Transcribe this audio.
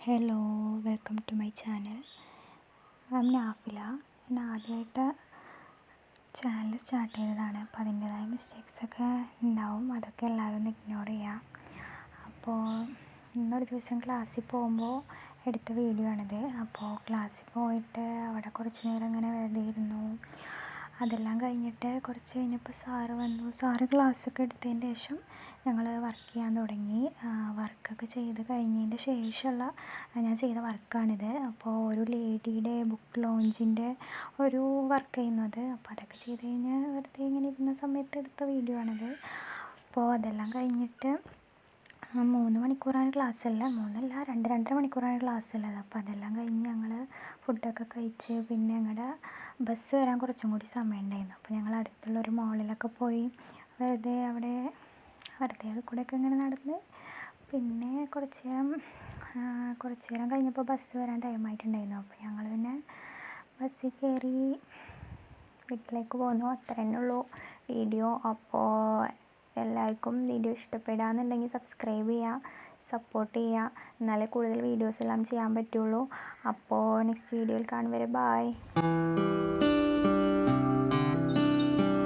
Hello, welcome to my channel. I Nafila. ഞാൻ ആദ്യമായിട്ട് channel start ചെയ്തതാണ്. അപ്പോൾ അതിൻ്റേതായ മിസ്റ്റേക്സൊക്കെ ഉണ്ടാവും. അതൊക്കെ എല്ലാവരും ഒന്ന് ഇഗ്നോർ ചെയ്യുക. അപ്പോൾ ഇന്നൊരു ദിവസം ക്ലാസ്സിൽ പോകുമ്പോൾ എടുത്ത വീഡിയോ ആണിത്. അപ്പോൾ ക്ലാസ്സിൽ പോയിട്ട് അവിടെ കുറച്ച് നേരം ഇങ്ങനെ വെറുതെ ഇരുന്നു. അതെല്ലാം കഴിഞ്ഞിട്ട് കുറച്ച് കഴിഞ്ഞപ്പോൾ സാറ് വന്നു. സാറ് ക്ലാസ്സൊക്കെ എടുത്തതിന് ശേഷം ഞങ്ങൾ വർക്ക് ചെയ്യാൻ തുടങ്ങി. വർക്കൊക്കെ ചെയ്ത് കഴിഞ്ഞതിൻ്റെ ശേഷമുള്ള ഞാൻ ചെയ്ത വർക്കാണിത്. അപ്പോൾ ഒരു ലേഡിയുടെ ബുക്ക് ലോഞ്ചിൻ്റെ ഒരു വർക്ക് ചെയ്യുന്നത്. അപ്പോൾ അതൊക്കെ ചെയ്ത് കഴിഞ്ഞ് വെറുതെ ഇങ്ങനെ ഇരുന്ന സമയത്ത് എടുത്ത വീഡിയോ ആണിത്. അപ്പോൾ അതെല്ലാം കഴിഞ്ഞിട്ട് 3 മണിക്കൂറാണ് ക്ലാസ്സല്ല, 2.5 മണിക്കൂറാണ് ക്ലാസ് ഉള്ളത്. അപ്പോൾ അതെല്ലാം കഴിഞ്ഞ് ഞങ്ങൾ ഫുഡൊക്കെ കഴിച്ച് പിന്നെ ഞങ്ങളുടെ ബസ് വരാൻ കുറച്ചും കൂടി സമയം ഉണ്ടായിരുന്നു. അപ്പോൾ ഞങ്ങൾ അടുത്തുള്ളൊരു മോളിലൊക്കെ പോയി വെറുതെ അത് കൂടെയൊക്കെ ഇങ്ങനെ നടന്ന് പിന്നെ കുറച്ച് നേരം കഴിഞ്ഞപ്പോൾ ബസ് വരാൻ ടൈമായിട്ടുണ്ടായിരുന്നു. അപ്പോൾ ഞങ്ങൾ പിന്നെ ബസ്സിൽ കയറി വീട്ടിലേക്ക് പോന്നു. അത്ര തന്നെ ഉള്ളൂ വീഡിയോ. അപ്പോൾ എല്ലാവർക്കും വീഡിയോ ഇഷ്ടപ്പെടുകയെന്നുണ്ടെങ്കിൽ സബ്സ്ക്രൈബ് ചെയ്യുക, സപ്പോർട്ട് ചെയ്യുക. എന്നാലേ കൂടുതൽ വീഡിയോസ് എല്ലാം ചെയ്യാൻ പറ്റുള്ളൂ. അപ്പോൾ നെക്സ്റ്റ് വീഡിയോയിൽ കാണും വരെ ബായ്.